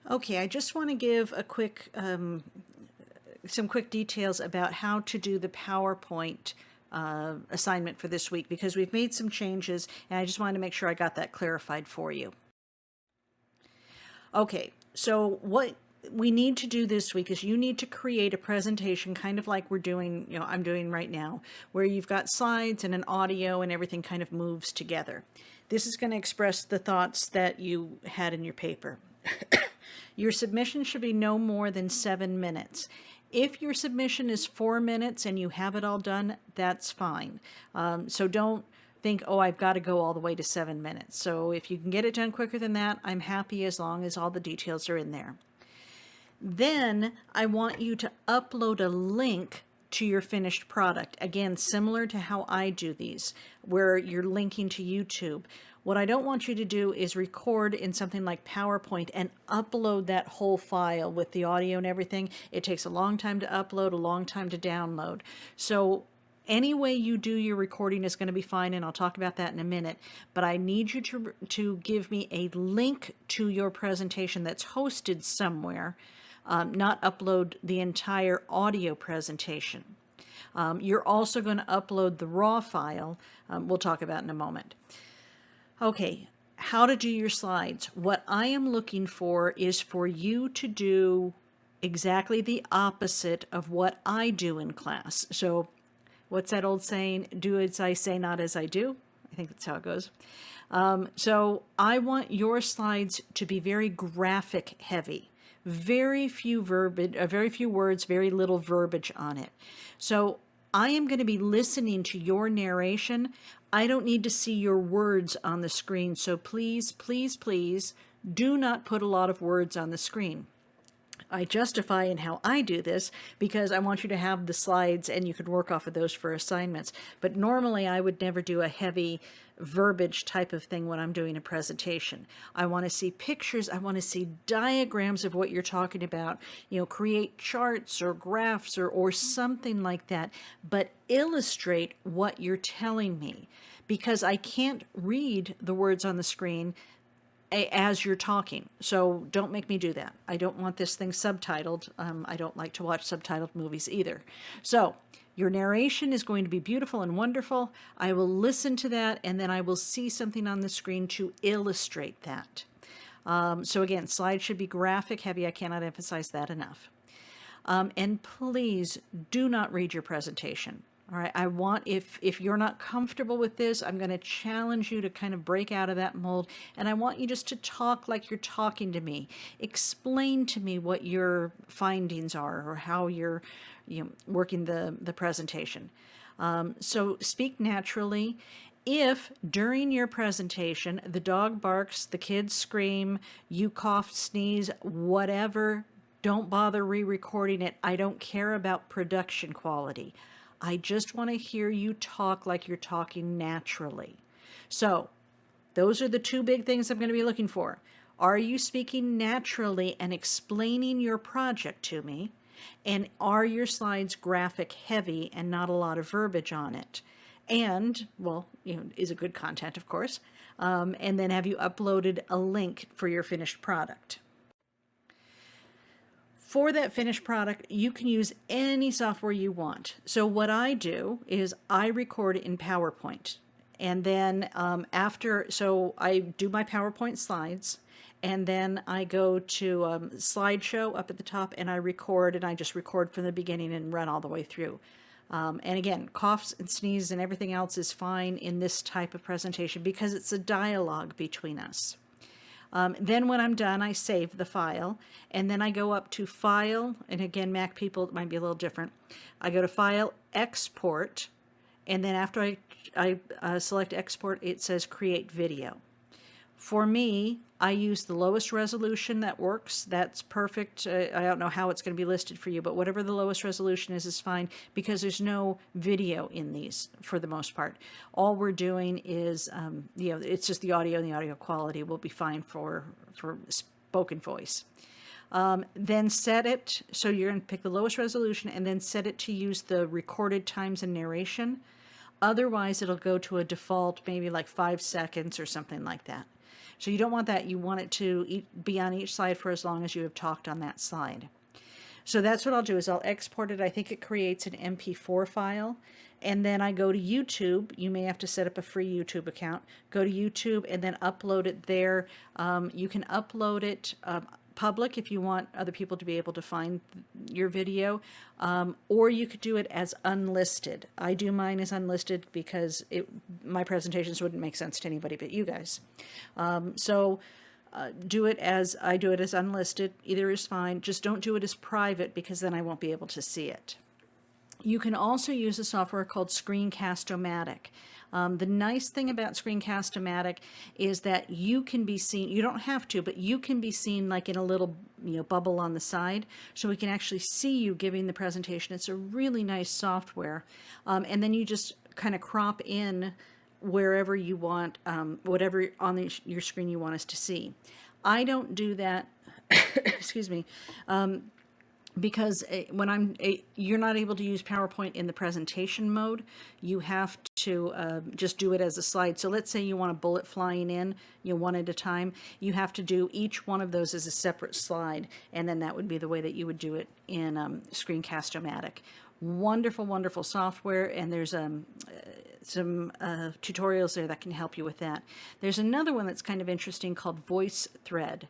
Okay, I just want to give a quick, some quick details about how to do the PowerPoint assignment for this week, because we've made some changes and I just wanted to make sure I got that clarified for you. Okay, so what we need to do this week is you need to create a presentation kind of like we're doing, I'm doing right now, where you've got slides and an audio and everything kind of moves together. This is going to express the thoughts that you had in your paper. Your submission should be no more than 7 minutes. If your submission is 4 minutes and you have it all done, that's fine. So don't think, oh, I've got to go all the way to 7 minutes. So if you can get it done quicker than that, I'm happy as long as all the details are in there. Then I want you to upload a link to your finished product. Again, similar to how I do these, where you're linking to YouTube. What I don't want you to do is record in something like PowerPoint and upload that whole file with the audio and everything. It takes a long time to upload, a long time to download. So any way you do your recording is going to be fine, and I'll talk about that in a minute. But I need you to give me a link to your presentation that's hosted somewhere, not upload the entire audio presentation. You're also going to upload the raw file, we'll talk about in a moment. Okay, how to do your slides. What I am looking for is for you to do exactly the opposite of what I do in class. So what's that old saying? Do as I say, not as I do. I think that's how it goes. So I want your slides to be very graphic heavy. Very few words, very little verbiage on it. So I am going to be listening to your narration. I don't need to see your words on the screen. So please, please, please do not put a lot of words on the screen. I justify in how I do this because I want you to have the slides and you can work off of those for assignments. But normally I would never do a heavy verbiage type of thing when I'm doing a presentation. I want to see pictures. I want to see diagrams of what you're talking about. Create charts or graphs or something like that, but illustrate what you're telling me, because I can't read the words on the screen as you're talking. So don't make me do that. I don't want this thing subtitled. I don't like to watch subtitled movies either. So your narration is going to be beautiful and wonderful. I will listen to that, and then I will see something on the screen to illustrate that. So again, slides should be graphic heavy. I cannot emphasize that enough. And please do not read your presentation. All right, I want, if you're not comfortable with this, I'm going to challenge you to kind of break out of that mold, and I want you just to talk like you're talking to me. Explain to me what your findings are or how you're working the presentation. So speak naturally. If during your presentation the dog barks, the kids scream, you cough, sneeze, whatever, don't bother re-recording it. I don't care about production quality. I just want to hear you talk like you're talking naturally. So those are the two big things I'm going to be looking for. Are you speaking naturally and explaining your project to me? And are your slides graphic heavy and not a lot of verbiage on it? And, well, is it good content, of course? And then have you uploaded a link for your finished product? For that finished product, you can use any software you want. So what I do is I record in PowerPoint. And then so I do my PowerPoint slides, and then I go to slideshow up at the top, and I record, and I just record from the beginning and run all the way through. And again, coughs and sneezes and everything else is fine in this type of presentation because it's a dialogue between us. Then when I'm done, I save the file, and then I go up to File, and again, Mac people, it might be a little different. I go to File, Export, and then after I select Export, it says Create Video. For me, I use the lowest resolution that works. That's perfect. I don't know how it's going to be listed for you, but whatever the lowest resolution is fine, because there's no video in these for the most part. All we're doing is, it's just the audio, and the audio quality will be fine for spoken voice. Then set it, so you're going to pick the lowest resolution and then set it to use the recorded times and narration. Otherwise, it'll go to a default, maybe like 5 seconds or something like that. So you don't want that. You want it to be on each slide for as long as you have talked on that slide. So that's what I'll do is I'll export it. I think it creates an MP4 file. And then I go to YouTube. You may have to set up a free YouTube account. Go to YouTube and then upload it there. You can upload it public if you want other people to be able to find your video, or you could do it as unlisted. I do mine as unlisted because my presentations wouldn't make sense to anybody but you guys. Do it as I do it as unlisted. Either is fine. Just don't do it as private because then I won't be able to see it. You can also use a software called Screencast-O-Matic. The nice thing about Screencast-O-Matic is that you can be seen, you don't have to, but you can be seen like in a little bubble on the side, so we can actually see you giving the presentation. It's a really nice software. And then you just kind of crop in wherever you want, whatever on your screen you want us to see. I don't do that, excuse me, because when you're not able to use PowerPoint in the presentation mode. You have to just do it as a slide. So let's say you want a bullet flying in, one at a time. You have to do each one of those as a separate slide, and then that would be the way that you would do it in Screencast-O-Matic. Wonderful, wonderful software, and there's some tutorials there that can help you with that. There's another one that's kind of interesting called VoiceThread,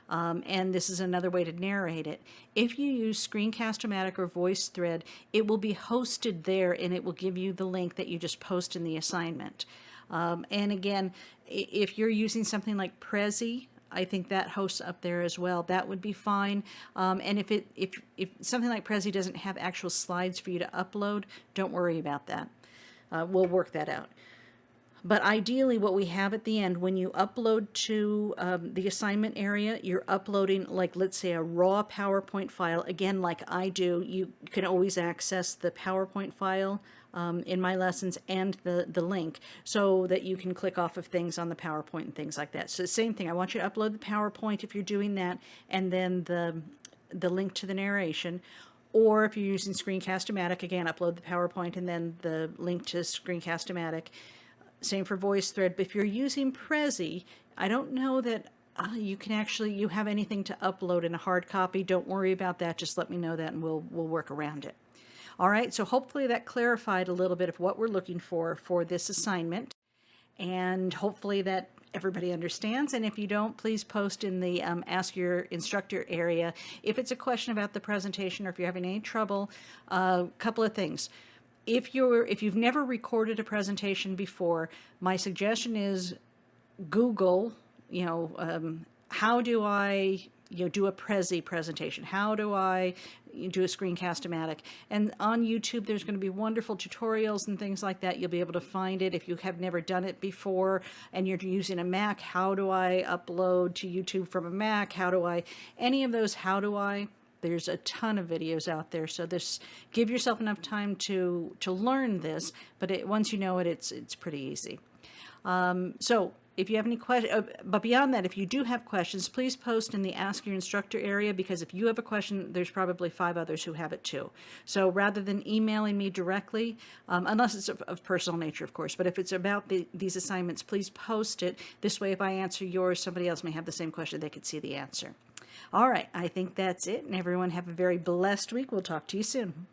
and this is another way to narrate it. If you use Screencast-O-Matic or VoiceThread, it will be hosted there, and it will give you the link that you just post in the assignment. And again, if you're using something like Prezi, I think that hosts up there as well. That would be fine. And if something like Prezi doesn't have actual slides for you to upload, don't worry about that. We'll work that out. But ideally, what we have at the end, when you upload to the assignment area, you're uploading, like, let's say, a raw PowerPoint file. Again, like I do, you can always access the PowerPoint file in my lessons and the link so that you can click off of things on the PowerPoint and things like that. So the same thing, I want you to upload the PowerPoint if you're doing that, and then the link to the narration. Or if you're using Screencast-O-Matic, again, upload the PowerPoint and then the link to Screencast-O-Matic. Same for VoiceThread. But if you're using Prezi, I don't know that you have anything to upload in a hard copy. Don't worry about that. Just let me know that and we'll work around it. All right, so hopefully that clarified a little bit of what we're looking for this assignment. And hopefully that everybody understands. And if you don't, please post in the Ask Your Instructor area. If it's a question about the presentation or if you're having any trouble, a couple of things. If you've never recorded a presentation before, my suggestion is Google, how do I do a Prezi presentation? How do I do a Screencast-O-Matic? And on YouTube, there's going to be wonderful tutorials and things like that. You'll be able to find it. If you have never done it before and you're using a Mac, how do I upload to YouTube from a Mac? Any of those, there's a ton of videos out there. So give yourself enough time to learn this, but once you know it, it's pretty easy. So if you have any questions, but beyond that, if you do have questions, please post in the Ask Your Instructor area, because if you have a question, there's probably 5 others who have it too. So rather than emailing me directly, unless it's of personal nature, of course, but if it's about these assignments, please post it. This way, if I answer yours, somebody else may have the same question. They could see the answer. All right, I think that's it, and everyone have a very blessed week. We'll talk to you soon.